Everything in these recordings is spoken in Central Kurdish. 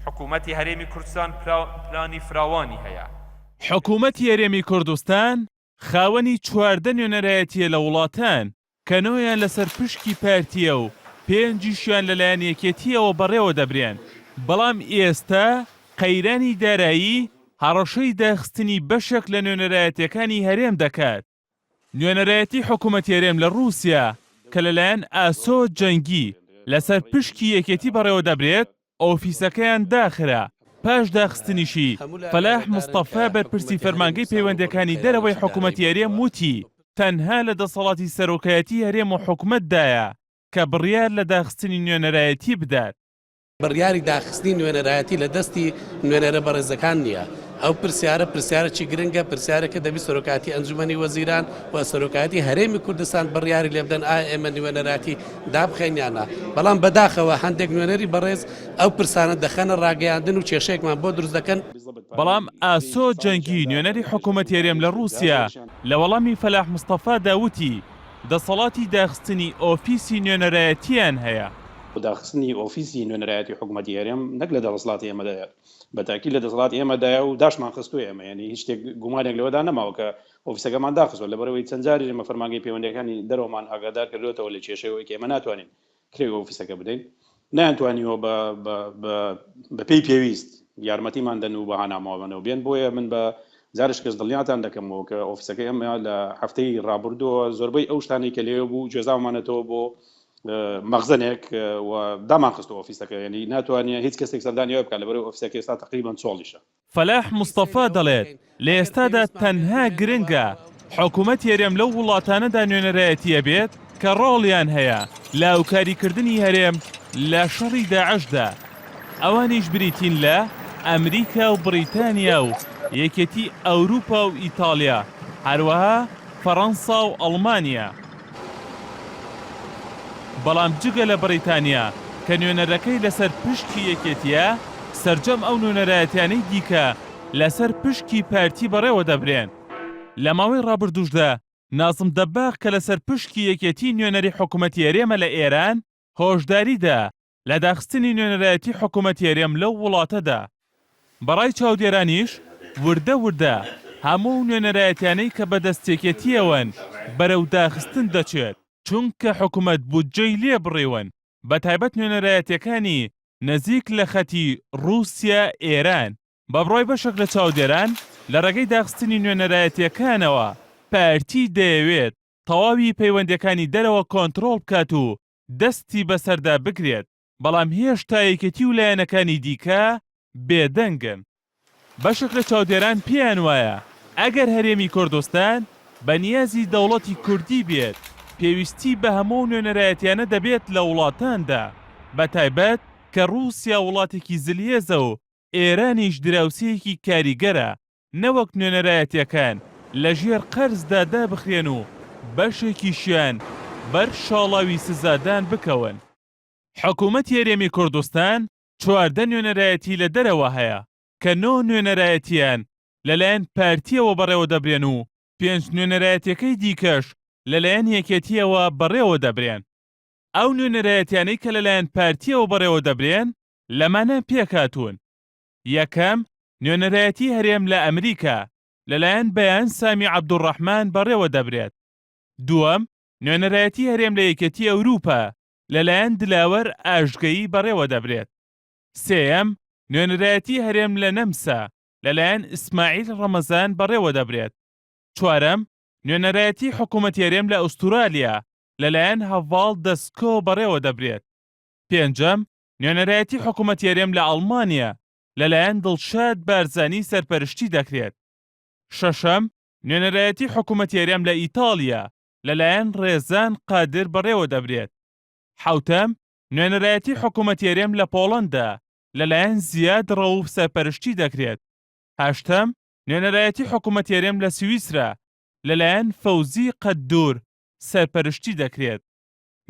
حکوومەتی هەرێمی کوردستان پلانی فراوانی هەیە. حکوومەتی هەرێمی کوردستان خاوەنی چواردە نوێنەرایەتیە لە وڵاتان کە نۆیان لەسەر پشکی پارتیە و پێنجیشیان لەلایەن یەکێتیەوە بەڕێوە دەبرێن. بەڵام ئێستا قەیرانی دارایی هەڕەشەی داخستنی بەشێک لە نوێنەرایەتیەکانی هەرێم دەکات. نوێنەرایەتی حکوومەتی هەرێم لە رووسیا کە لەلایەن ئاسۆ جەنگی لەسەر پشکی یەکێتی بەڕێوە دەبرێت ئۆفیسەکەیان داخرا. پاش داخستنیشی فەلاح مستەفا بەرپرسی فەرمانگەی پەیوەندەکانی دەرەوەی حکوومەتی هەرێم وتی تەنها لە دەسەڵاتی سەرۆکایەتی هەرێم و حکوومەتدایە کە بڕیار لە داخستنی نوێنەرایەتی بدات. بڕیاری داخستنی نوێنەرایەتی لە دەستی نوێنەرە بەڕێزەکان نییە. ئەو پرسیارەی گرنگە پرسیارەکە دەبی سەرۆکاتی ئەنجومەنی وەزیران و سەرۆکاتی هەرێمی کوردستان بڕیاری لێ بدەن ئایا ئێمە نوێنەراتی دابخەینیانە. بەڵام بەداخەوە هەندێک نوێنەری بەڕێز ئەو پرسانە دەخەنە ڕاگەیاندن و کێشەیەکمان بۆ دروست دەکەن. بەڵام ئاسۆ جەنگی نوێنەری حکوومەتی هەرێم لە رووسیا لە وەڵامی فەلاح مستەفا داوتی دەسەڵاتی داخستنی ئۆفیسی نوێنەرایەتیان هەیە. داخستنی ئۆفیسی نوێنەرایەتی حکوومەتی هەرێم نەک لە دەسەڵاتی ئێمەدایە بەتاکی لە دەسەڵاتی ئێمەدایە و داشمان خستووە ئێمە یعنی هیچ شتێک گومانێک لەوەدا نەماوە کە ئۆفیسەکەمان داخستوە لەبەرەوەی چەند جاری ئێمە فەرمانگەی پەیوەندیەکانی دەرەوەمان ئاگادار کردوێتەوە لە کێشەیەوەی کە ئێمە ناتوانین کرێ ئۆفیسەکە بدەین نەیانتوانیەوە بە پێی پێویست یارمەتیمان دەن و بەهاناماوەنەوە بێن بۆیە من بە جارش کەس دڵنیاتان دەکەمەوە کە ئۆفیسەکە ئێمە لە هەفتەی ڕابردووە زۆربەی ئەو شتانی کە لێوە بوو جێزاومانێتەوە بۆ مەخزنێک و دامان خستو ئۆفیسەکە یعنی ناتوانێت هیچ کەسێک سەردانیەوە بکات لەبەرەوەی ئۆفیسەکە ئێستا تقریباً چۆڵیشە. فەلاح مستەفا دەڵێت لە ئێستادا تەنها گرنگە حکوومەتی هەرێم لەو وڵاتانەدا نوێنەرایەتیە بێت کە ڕۆڵیان هەیە لە هاوکاریکردنی هەرێم لە شەڕی داعشدا. ئەوانیش بریتین لە ئەمریکا و بریتانیا و یەکێتی ئەوروپا و ئیتالیا هەروەها فەڕەنسا و ئەڵمانیا. بەڵام جگە لە بریتانیا کە نوێنەرەکەی لەسەر پشکی یەکێتیە سەرجەم ئەو نوێنەرایەتیانەی دیکە لەسەر پشکی پارتی بەڕێوە دەبرێن. لە ماوەی ڕابردووشدا نازم دەباغ کە لەسەر پشکی یەکێتی نوێنەری حکوومەتی هەرێمە لە ئێران هۆشداریدا لە داخستنی نوێنەرایەتی حکوومەتی هەرێم لەو وڵاتەدا. بەڕای چاودێرانیش وردە وردە هەموو نوێنەرایەتیانەی کە بەدەستێکێتیەوەن بەرەو داخستن دەچێت چونکە حکوومەت بودجەی لێ بڕێون بە تایبەت نوێنەرایەتیەکانی نزیک لە خەتی رووسیا ئێران. بە بڕای بەشێک لە چاودێران لە ڕێگەی داخستنی نوێنەرایەتیەکانەوە پارتی دەیەوێت تەواوی پەیوەندیەکانی دەرەوە کۆنتڕۆڵ بکات و دەستی بەسەردا بگرێت. بەڵام هێشتا یەکێتی و لایەنەکانی دیکە بێدەنگن. بەشێک لە چاودێران پێیان وایە ئەگەر هەرێمی کوردستان بەنیازی دەوڵەتی کوردی بێت پێویستی بە هەموو نوێنەرایەتیانە دەبێت لە وڵاتاندا بە تایبەت کە رووسیا وڵاتێکی زلیێزە و ئێرانیش دراوسەیەکی کاریگەرە نەوەک نوێنەرایەتیەکان لە ژێر قەرزدا دابخرێن و بەشێکیشیان بەر شاڵاوی سزادان بکەون. حکوومەتی هەرێمی کوردستان چواردە نوێنەرایەتی لە دەرەوە هەیە کە 9 نوێنەرایەتیان لەلایەن پارتیەوە بەڕێوە دەبرێن و 5 نوێنەرایەتیەکەی دیکەش لەلایەن یەکێتیەوە بەڕێوە دەبرێن. ئەو نوێنەرایەتیانەی کە لەلایەن پارتیەوە بەڕێوە دەبرێن لەمانە پێکهاتوون. یەکەم نوێنەرایەتی هەرێم لە ئەمریکا لەلایەن بەیان سامی عەبدوڕەحمان بەڕێوە دەبرێت. دووەم نوێنەرایەتی هەرێم لە یەکێتی ئەوروپا لەلایەن دلاوەر ئاژگەیی بەڕێوە دەبرێت. سێەم نوێنەرایەتی هەرێم لە نەمسا لەلایەن ئیسماعیل ڕەمەزان بەڕێوە دەبرێت. چوارەم نوێنەرایەتی حکوومەتی هەرێم لە ئوستورالیا لەلایەن هەڤاڵ دەسکۆ بەڕێوە دەبرێت. پێنجەم نوێنەرایەتی حکوومەتی هەرێم لە ئەڵمانیا لەلایەن دڵشاد بارزانی سەرپەرشتی دەکرێت. شەشەم نوێنەرایەتی حکوومەتی هەرێم لە ئیتاڵیا لەلایەن ڕێزان قادر بەڕێوە دەبرێت. حەوتەم نوێنەرایەتی حکوومەتی هەرێم لە پۆڵەندا لەلایەن زیاد ڕەوف سەرپەرشتی دەکرێت. هەشتەم نوێنەرایەتی حکوومەتی هەرێم لە سویسرا لەلایەن فەوزی قەددوور سەرپەرشتی دەکرێت.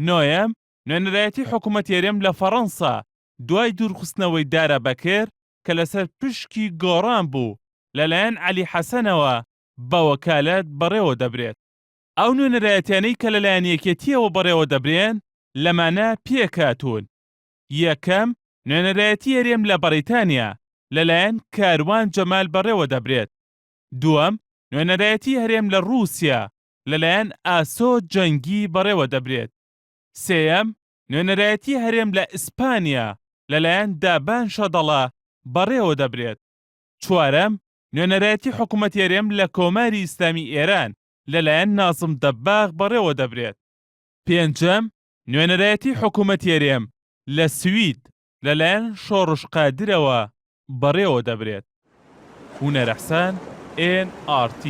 نۆیەم نوێنەرایەتی حکوومەتی هەرێم لە فەڕەنسا دوای دوورخستنەوەی دارە بەکر کە لەسەر پشکی گۆڕان بوو لەلایەن عەلی حەسەنەوە بە وەکالەت بەڕێوە دەبرێت. ئەو نوێنەرایەتیانەی کە لەلایەن یەکێتیەوە بەڕێوە دەبرێن لەمانە پێکهاتوون. یەکەم نوێنەرایەتی هەرێم لە بەریتانیا لەلایەن کاروان جەمال بەڕێوە دەبرێت. دووەم، نوێنەرایەتی هەرێم لە رووسیا لەلایەن ئاسۆ جەنگی بەڕێوە دەبرێت. سێیەم، نوێنەرایەتی هەرێم لە ئیسپانیا لەلایەن دابان شەدەڵا بەڕێوە دەبرێت. چوارەم، نوێنەرایەتی حکوومەتی هەرێم لە کۆماری ئیسلامی ئێران لەلایەن نازم دەباغ بەڕێوە دەبرێت. پێنجەم، نوێنەرایەتی حکوومەتی هەرێم لە سوید لەلایەن شۆڕش قادرەوە بەڕێوە دەبرێت. هونەر ئەحسان، NRT